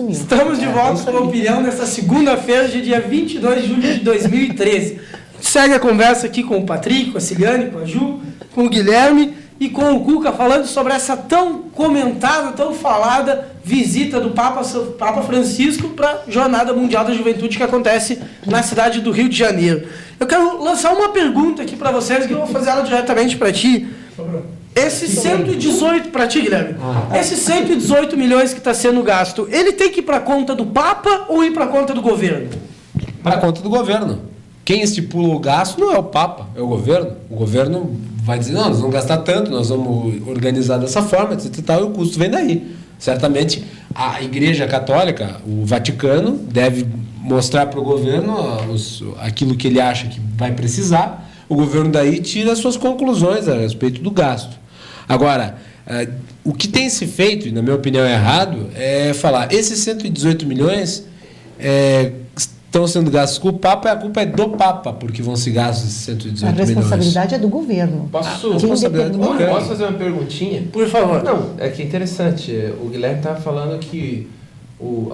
Estamos de volta com a opinião nesta segunda-feira, dia 22 de julho de 2013. Segue a conversa aqui com o Patrick, com a Ciliane, com a Ju, com o Guilherme e com o Cuca, falando sobre essa tão comentada, tão falada visita do Papa Francisco para a Jornada Mundial da Juventude que acontece na cidade do Rio de Janeiro. Eu quero lançar uma pergunta aqui para vocês, que eu vou fazer ela diretamente para ti. Esse 118, para ti, Guilherme, esse 118 milhões que está sendo gasto, ele tem que ir para a conta do Papa ou ir para a conta do governo? Para a conta do governo. Quem estipula o gasto não é o Papa, é o governo. O governo vai dizer, não, nós vamos gastar tanto, nós vamos organizar dessa forma, etc. E o custo vem daí. Certamente, a Igreja Católica, o Vaticano, deve mostrar para o governo aquilo que ele acha que vai precisar. O governo daí tira as suas conclusões a respeito do gasto. Agora, o que tem se feito, e na minha opinião é errado, é falar, esses 118 milhões estão sendo gastos com o Papa, a culpa é do Papa, porque vão se gastos esses 118 milhões. A responsabilidade é do governo. Posso fazer uma perguntinha? Por favor. Não, é que é interessante. O Guilherme estava falando que o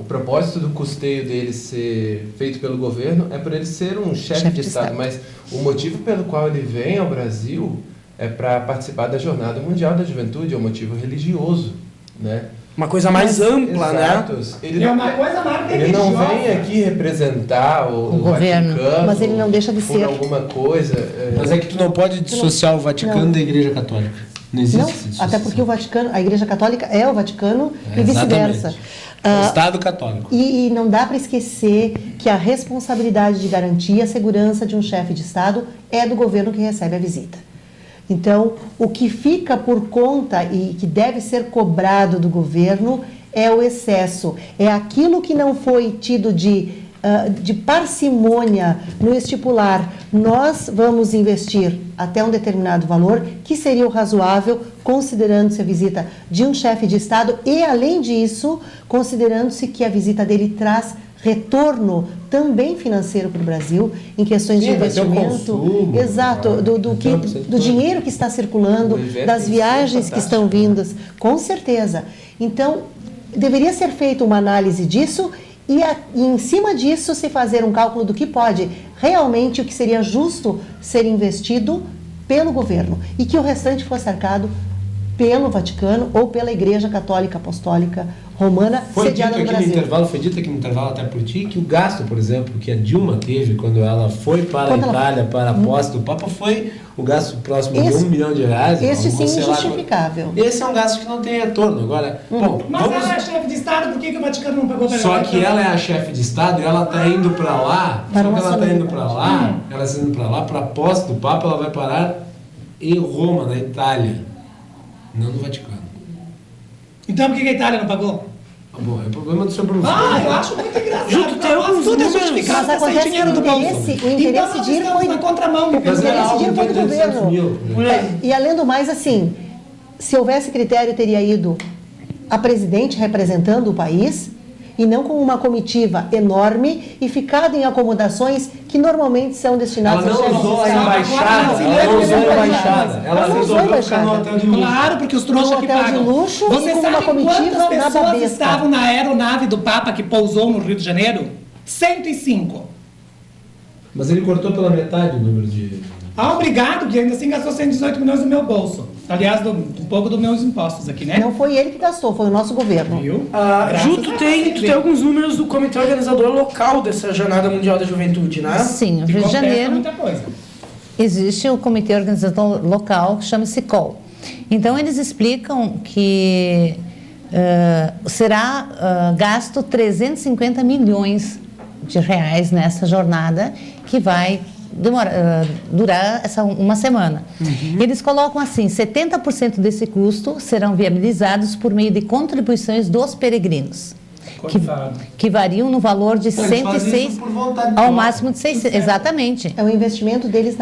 propósito do custeio dele ser feito pelo governo é por ele ser um chefe de Estado, mas o motivo pelo qual ele vem ao Brasil é para participar da Jornada Mundial da Juventude, é um motivo religioso, né? Uma coisa mais ampla, exato, né? Ele não vem aqui representar o governo, Vaticano, mas ele não deixa de ser alguma coisa. Mas é que tu não pode dissociar o Vaticano da Igreja Católica. Não existe não, até porque o Vaticano, a Igreja Católica é o Vaticano e vice-versa. O Estado Católico. E não dá para esquecer que a responsabilidade de garantir a segurança de um chefe de Estado é do governo que recebe a visita. Então, o que fica por conta e que deve ser cobrado do governo é o excesso. É aquilo que não foi tido de parcimônia no estipular. Nós vamos investir até um determinado valor, que seria o razoável, considerando-se a visita de um chefe de Estado e, além disso, considerando-se que a visita dele traz retorno também financeiro para o Brasil, em questões de investimento, exato, do dinheiro que está circulando, das viagens que estão vindas, com certeza. Então, deveria ser feita uma análise disso e em cima disso se fazer um cálculo do que pode realmente, o que seria justo ser investido pelo governo e que o restante fosse arcado pelo Vaticano ou pela Igreja Católica Apostólica Romana sediada no Brasil. Foi dito aqui no intervalo até por ti que o gasto, por exemplo, que a Dilma teve quando ela foi para a Itália para a posse do Papa foi o gasto próximo de R$1 milhão. Esse sim injustificável. Esse é um gasto que não tem retorno. Agora, mas ela é chefe de Estado, por que o Vaticano não pagou para ela? Só que ela é a chefe de Estado e ela está indo para lá, ela está indo para lá para a posse do Papa, ela vai parar em Roma, na Itália, não no Vaticano. Então por que a Itália não pagou? Bom, é problema do seu professor. Eu acho muito engraçado. Junto tem alguns tudo é números, justificado, mas acontece dinheiro do bolso. O interesse de ir foi na contramão. O interesse de ir foi do governo. E além do mais, assim, se houvesse critério, teria ido a presidente representando o país e não com uma comitiva enorme e ficado em acomodações que normalmente são destinadas aos chefes de Estado. Ela resolveu ficar no hotel de luxo. Claro, porque os trouxas que pagam. De luxo Você e com sabe uma comitiva quantas pessoas babesca. estavam na aeronave do Papa que pousou no Rio de Janeiro? 105. Mas ele cortou pela metade o número de... Obrigado, que ainda assim gastou 118 milhões do meu bolso. Aliás, um pouco dos meus impostos aqui, né? Não foi ele que gastou, foi o nosso governo. Viu? Ju, tu tem alguns números do comitê organizador local dessa Jornada Mundial da Juventude, né? Sim, o Rio de Janeiro muita coisa. Existe o comitê organizador local que chama-se COL. Então, eles explicam que será gasto 350 milhões de reais nessa jornada que vai durar uma semana. Eles colocam assim, 70% desse custo serão viabilizados por meio de contribuições dos peregrinos. que variam no valor de Eles fazem 106 isso por vontade ao própria. máximo de 600. Exatamente. É o investimento deles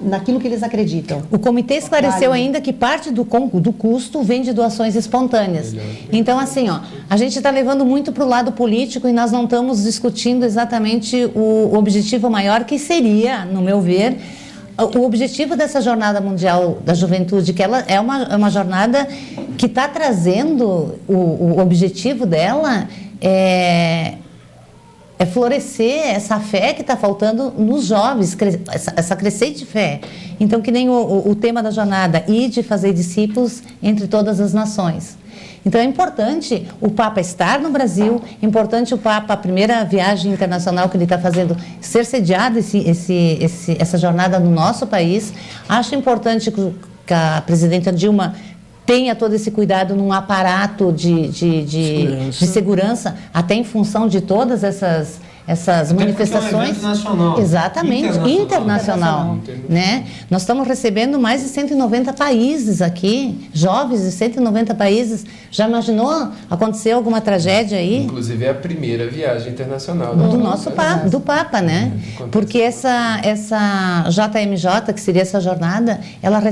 naquilo que eles acreditam. O comitê esclareceu ainda que parte do custo vem de doações espontâneas. Então, assim, ó, a gente está levando muito para o lado político e nós não estamos discutindo exatamente o objetivo maior, que seria, no meu ver, o objetivo dessa Jornada Mundial da Juventude, que ela é uma jornada que está trazendo, o objetivo dela é florescer essa fé que está faltando nos jovens, essa crescente fé. Então, que nem o tema da jornada, ide fazer discípulos entre todas as nações. Então, é importante o Papa estar no Brasil, é importante o Papa, a primeira viagem internacional que ele está fazendo, ser sediado essa jornada no nosso país. Acho importante que a presidenta Dilma tenha todo esse cuidado num aparato de segurança, até em função de todas essas manifestações. É um evento nacional. Exatamente, internacional, né? Nós estamos recebendo mais de 190 países aqui, jovens de 190 países. Já imaginou acontecer alguma tragédia aí? Inclusive é a primeira viagem internacional do nosso Papa, do Papa, né? Porque essa JMJ, que seria essa jornada, ela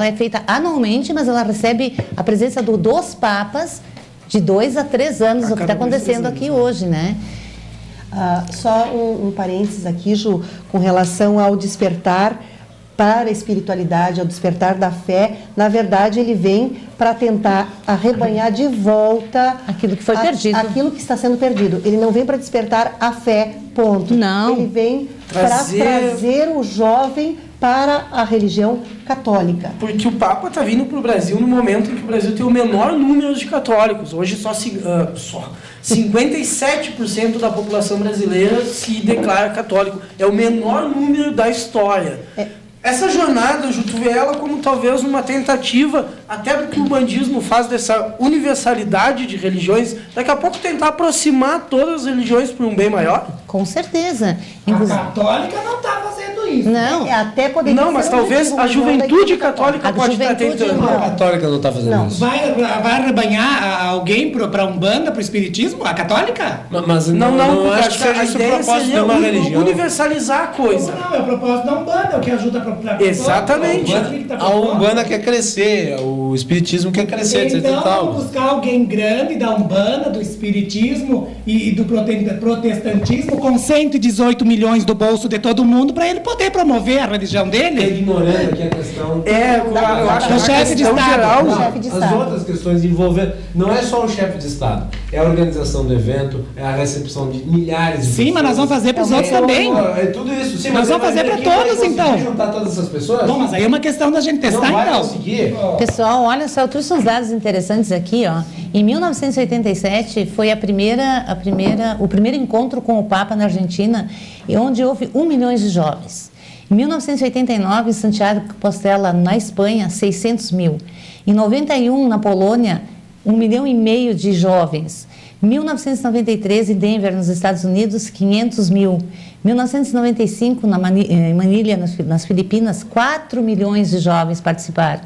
é feita anualmente, mas ela recebe a presença dos papas de 2 a 3 anos, o que está acontecendo aqui hoje, né? Só um parênteses aqui, Ju, com relação ao despertar para a espiritualidade, ao despertar da fé. Na verdade, ele vem para tentar arrebanhar de volta aquilo que foi perdido. Aquilo que está sendo perdido. Ele não vem para despertar a fé, ponto. Não. Ele vem para trazer o jovem para a religião católica. Porque o Papa está vindo para o Brasil no momento em que o Brasil tem o menor número de católicos. Hoje só 57% da população brasileira se declara católico. É o menor número da história. Essa jornada, Ju, tu vê ela como talvez uma tentativa, até do que o bandismo faz dessa universalidade de religiões, daqui a pouco tentar aproximar todas as religiões para um bem maior? Com certeza. A católica não está fazendo isso. Não. Até poderia Não, mas talvez a juventude católica pode estar tentando. A católica não está fazendo isso. Vai arrebanhar alguém para Umbanda, para o Espiritismo? A católica? Mas não acho que seja esse o propósito de uma religião. Universalizar a coisa. Não, é o propósito da Umbanda, é o que ajuda a Exatamente. A Umbanda quer crescer, o Espiritismo quer crescer, etc. Então, vamos buscar alguém grande da Umbanda, do Espiritismo e do protestantismo, com 118 milhões do bolso de todo mundo, para ele poder promover a religião dele. Ignorando aqui a questão. Eu acho que o chefe de Estado. geral, As outras questões envolvendo. Não é só o chefe de Estado, é a organização do evento, é a recepção de milhares de pessoas. Sim, mas nós vamos fazer para os outros também. É tudo isso. Sim, Nós vamos fazer para todos, então. Juntar todas essas pessoas? Bom, mas aí é uma questão da gente testar, não vai então. conseguir. Pessoal, olha só, eu trouxe uns dados interessantes aqui, ó. Em 1987 foi o primeiro encontro com o Papa na Argentina, onde houve 1 milhão de jovens. Em 1989, em Santiago de Compostela, na Espanha, 600 mil. Em 91, na Polônia, 1,5 milhão de jovens. Em 1993, em Denver, nos Estados Unidos, 500 mil. Em 1995, em Manilha, nas Filipinas, 4 milhões de jovens participaram.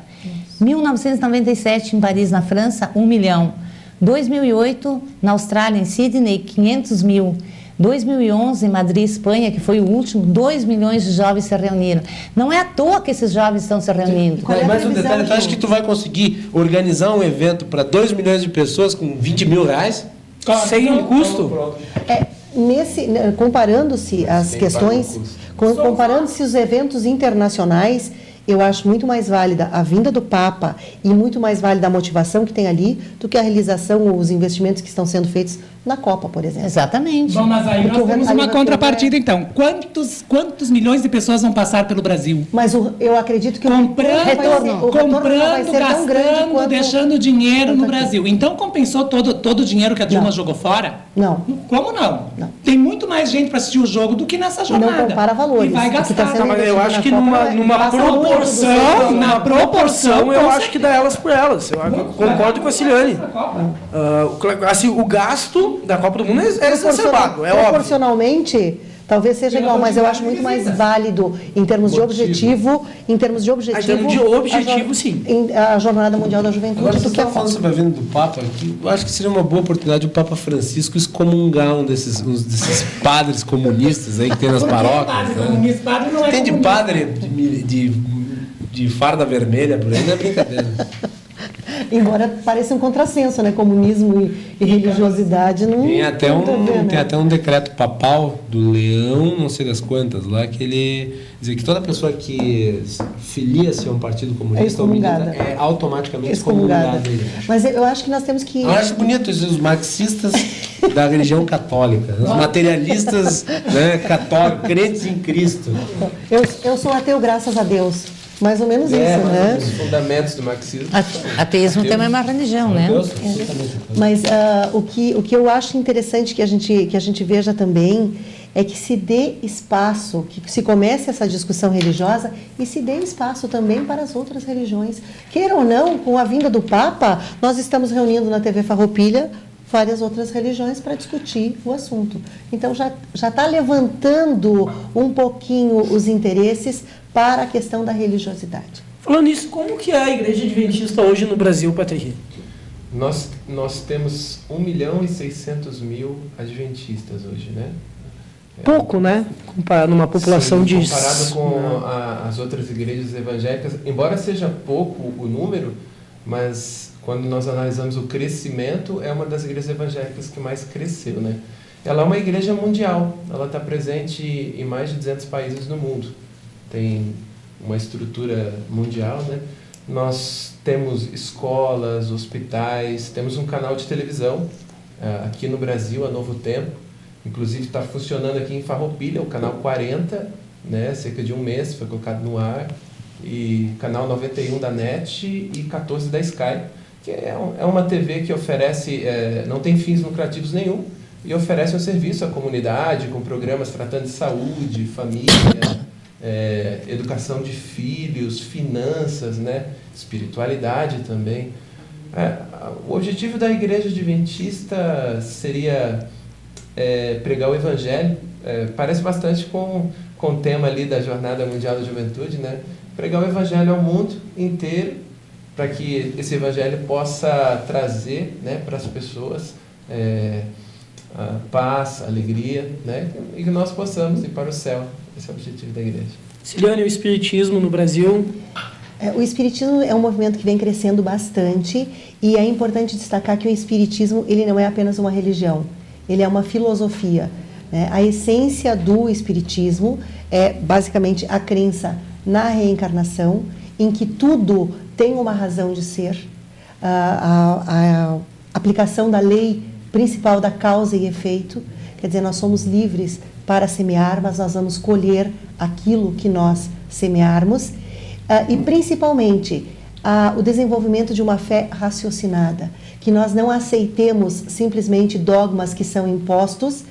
Em 1997, em Paris, na França, 1 milhão. 2008, na Austrália, em Sydney, 500 mil. 2011, em Madrid, Espanha, que foi o último, 2 milhões de jovens se reuniram. Não é à toa que esses jovens estão se reunindo. Mas um detalhe, tu acha que tu vai conseguir organizar um evento para 2 milhões de pessoas com 20 mil reais? Sem um custo? Comparando-se as questões, comparando-se os eventos internacionais, eu acho muito mais válida a vinda do Papa e muito mais válida a motivação que tem ali do que a realização, os investimentos que estão sendo feitos na Copa, por exemplo. Exatamente. Bom, mas aí nós temos uma contrapartida, então. Quantos milhões de pessoas vão passar pelo Brasil? Mas eu acredito que comprando, gastando, deixando dinheiro no Brasil. Então compensou todo o dinheiro que a Dilma jogou fora? Não. Como não? Tem muito mais gente para assistir o jogo do que nessa jornada. Não compara valores. E vai gastar. Mas eu acho que numa proporção, eu acho que dá elas por elas. Eu concordo com a Ciliane. Assim, O gasto da Copa do Mundo é exacerbado, é óbvio. Talvez seja igual, mas eu acho muito mais válido em termos de objetivo, Em termos de objetivo, sim. A Jornada Mundial da Juventude. Agora, você está falando sobre a vinda do Papa, eu acho que seria uma boa oportunidade o Papa Francisco excomungar um desses padres comunistas aí que tem nas paróquias. Padre não é tem de padre de farda vermelha por aí, não é brincadeira. Embora pareça um contrassenso, né? Comunismo e religiosidade não tem até um, tem a ver, né? Tem até um decreto papal do Leão, não sei das quantas, lá, que ele diz que toda pessoa que filia-se a um partido comunista é automaticamente excomungada. Mas eu acho que nós temos que... Eu acho bonito os marxistas da religião católica, os materialistas, né, católicos, crentes em Cristo. Eu sou ateu, graças a Deus. Mais ou menos isso, né? Os fundamentos do marxismo. Ateísmo também é uma religião, né? Mas o que eu acho interessante que a gente veja também é que se dê espaço, que se comece essa discussão religiosa e se dê espaço também para as outras religiões. Queira ou não, com a vinda do Papa, nós estamos reunindo na TV Farroupilha várias outras religiões para discutir o assunto. Então, já está levantando um pouquinho os interesses para a questão da religiosidade. Falando nisso, como que é a Igreja Adventista hoje no Brasil, Patrick? Nós temos 1.600.000 adventistas hoje, né? Pouco, né? Numa população de... Comparado com as outras igrejas evangélicas, embora seja pouco o número, mas quando nós analisamos o crescimento, é uma das igrejas evangélicas que mais cresceu, né? Ela é uma igreja mundial, ela está presente em mais de 200 países no mundo. Tem uma estrutura mundial, né? Nós temos escolas, hospitais, temos um canal de televisão aqui no Brasil, a Novo Tempo. Inclusive está funcionando aqui em Farroupilha, o canal 40, né? Cerca de um mês foi colocado no ar. E canal 91 da NET e 14 da Sky, que é uma TV que oferece, não tem fins lucrativos nenhum, e oferece um serviço à comunidade, com programas tratando de saúde, família, educação de filhos, finanças, né? Espiritualidade também. O objetivo da Igreja Adventista seria pregar o Evangelho, parece bastante com o tema ali da Jornada Mundial da Juventude, né? Pregar o Evangelho ao mundo inteiro, para que esse Evangelho possa trazer, né, para as pessoas a paz, a alegria, né, e que nós possamos ir para o céu. Esse é o objetivo da igreja. Ciliane, o Espiritismo no Brasil? O Espiritismo é um movimento que vem crescendo bastante e é importante destacar que o Espiritismo ele não é apenas uma religião, ele é uma filosofia, né? A essência do Espiritismo é basicamente a crença na reencarnação, em que tudo tem uma razão de ser, a aplicação da lei principal da causa e efeito, quer dizer, nós somos livres para semear, mas nós vamos colher aquilo que nós semearmos, e principalmente o desenvolvimento de uma fé raciocinada, que nós não aceitemos simplesmente dogmas que são impostos,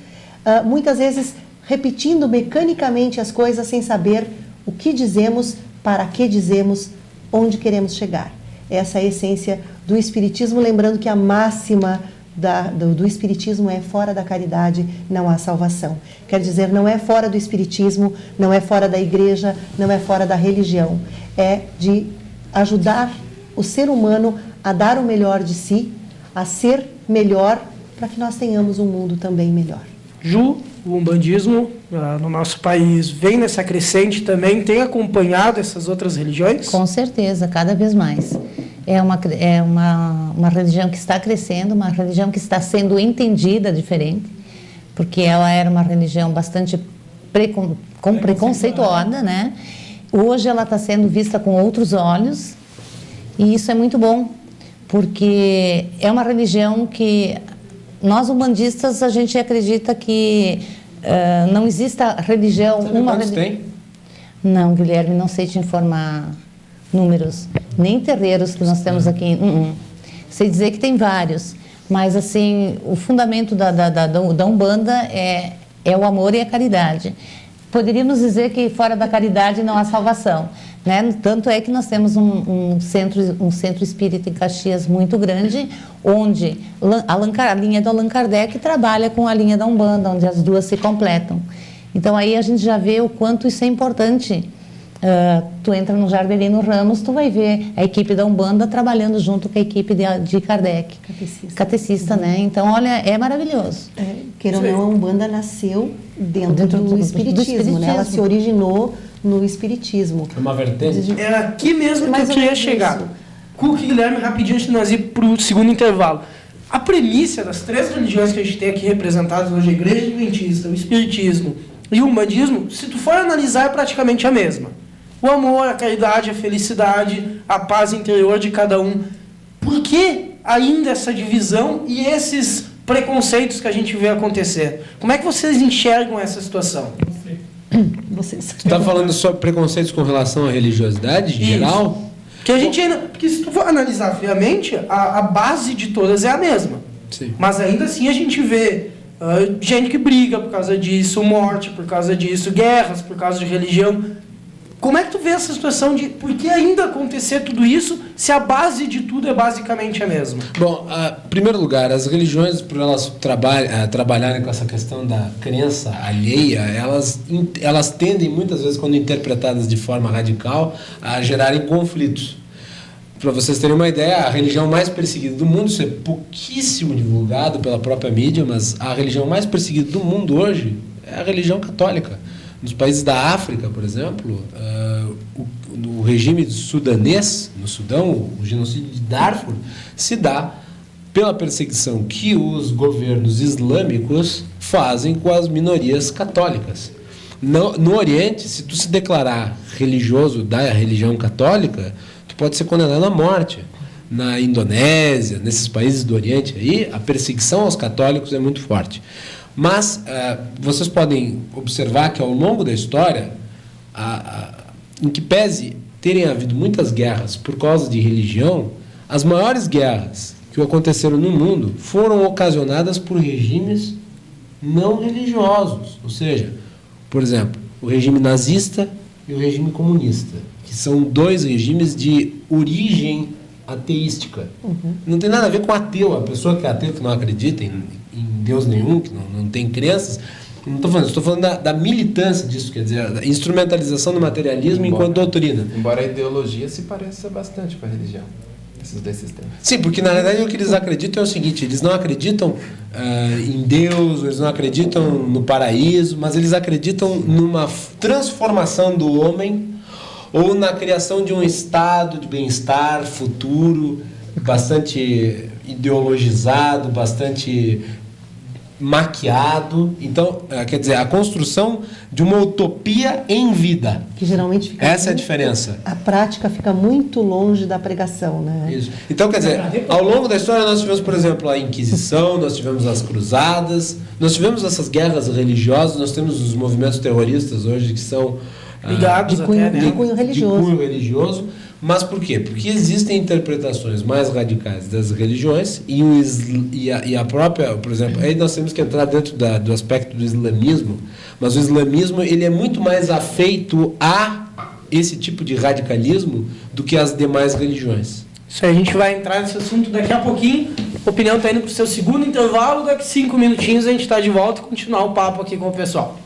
muitas vezes repetindo mecanicamente as coisas sem saber o que dizemos, para que dizemos, onde queremos chegar. Essa é a essência do Espiritismo, lembrando que a máxima do Espiritismo é: fora da caridade não há salvação. Quer dizer, não é fora do Espiritismo, não é fora da igreja, não é fora da religião. É de ajudar o ser humano a dar o melhor de si, a ser melhor, para que nós tenhamos um mundo também melhor. Ju, o umbandismo no nosso país vem nessa crescente também, tem acompanhado essas outras religiões? Com certeza, cada vez mais. É uma religião que está crescendo, uma religião que está sendo entendida diferente, porque ela era uma religião bastante preconceituosa, né? Hoje ela está sendo vista com outros olhos, e isso é muito bom, porque é uma religião que nós umbandistas, a gente acredita que não exista religião... Sabe quantos tem? Não, Guilherme, não sei te informar números, nem terreiros que nós temos aqui. Sei dizer que tem vários, mas assim, o fundamento da Umbanda é o amor e a caridade. Poderíamos dizer que fora da caridade não há salvação, né? Tanto é que nós temos um centro espírita em Caxias muito grande, onde a linha do Allan Kardec trabalha com a linha da Umbanda, onde as duas se completam. Então aí a gente já vê o quanto isso é importante. Tu entra no Jardelino Ramos, tu vai ver a equipe da Umbanda trabalhando junto com a equipe de Kardec. Catecista, né? Então, olha, é maravilhoso. Queira ou não, a Umbanda nasceu dentro do espiritismo, né? Ela se originou no espiritismo. É uma vertente. É aqui mesmo que eu queria chegar. isso. Cuca e Guilherme, rapidinho, antes de nós ir para o segundo intervalo. A premissa das três religiões que a gente tem aqui representadas hoje, a Igreja Adventista, o Espiritismo e o Umbandismo, se tu for analisar, é praticamente a mesma. O amor, a caridade, a felicidade, a paz interior de cada um. Por que ainda essa divisão e esses preconceitos que a gente vê acontecer? Como é que vocês enxergam essa situação? Vocês. Você está falando sobre preconceitos com relação à religiosidade em geral? Que a gente ainda, porque se tu for analisar friamente, a base de todas é a mesma. Sim. Mas ainda assim a gente vê gente que briga por causa disso, morte por causa disso, guerras por causa de religião. Como é que tu vê essa situação de por que ainda acontecer tudo isso se a base de tudo é basicamente a mesma? Bom, em primeiro lugar, as religiões, por elas trabalharem com essa questão da crença alheia, elas tendem muitas vezes, quando interpretadas de forma radical, a gerarem conflitos. Para vocês terem uma ideia, a religião mais perseguida do mundo, isso é pouquíssimo divulgado pela própria mídia, mas a religião mais perseguida do mundo hoje é a religião católica. Nos países da África, por exemplo, no regime sudanês, no Sudão, o genocídio de Darfur, se dá pela perseguição que os governos islâmicos fazem com as minorias católicas. No Oriente, se tu se declarar religioso da religião católica, tu pode ser condenado à morte. Na Indonésia, nesses países do Oriente aí, a perseguição aos católicos é muito forte. Mas vocês podem observar que ao longo da história, em que pese terem havido muitas guerras por causa de religião, as maiores guerras que aconteceram no mundo foram ocasionadas por regimes não religiosos. Ou seja, por exemplo, o regime nazista e o regime comunista, que são dois regimes de origem ateística. Não tem nada a ver com ateu, a pessoa que é ateu, que não acredita em Deus nenhum, que não tem crenças. Não estou falando da militância disso, quer dizer, da instrumentalização do materialismo enquanto doutrina. Embora a ideologia se pareça bastante com a religião, esses dois sistemas. Sim, porque na verdade o que eles acreditam é o seguinte: eles não acreditam em Deus, eles não acreditam no paraíso, mas eles acreditam numa transformação do homem ou na criação de um estado de bem-estar futuro, bastante ideologizado, bastante maquiado. Então, quer dizer, a construção de uma utopia em vida. Que geralmente fica Essa é a diferença. A prática fica muito longe da pregação, né? Isso. Então, quer dizer, ao longo da história nós tivemos, por exemplo, a Inquisição, nós tivemos as Cruzadas, nós tivemos essas guerras religiosas, nós temos os movimentos terroristas hoje que são ligados de cunho, até, né? de cunho religioso. De cunho religioso. Mas por quê? Porque existem interpretações mais radicais das religiões e a própria, por exemplo, aí nós temos que entrar dentro do aspecto do islamismo, mas o islamismo ele é muito mais afeito a esse tipo de radicalismo do que as demais religiões. Isso aí, a gente vai entrar nesse assunto daqui a pouquinho. A opinião está indo para o seu segundo intervalo, daqui 5 minutinhos a gente está de volta e continuar o papo aqui com o pessoal.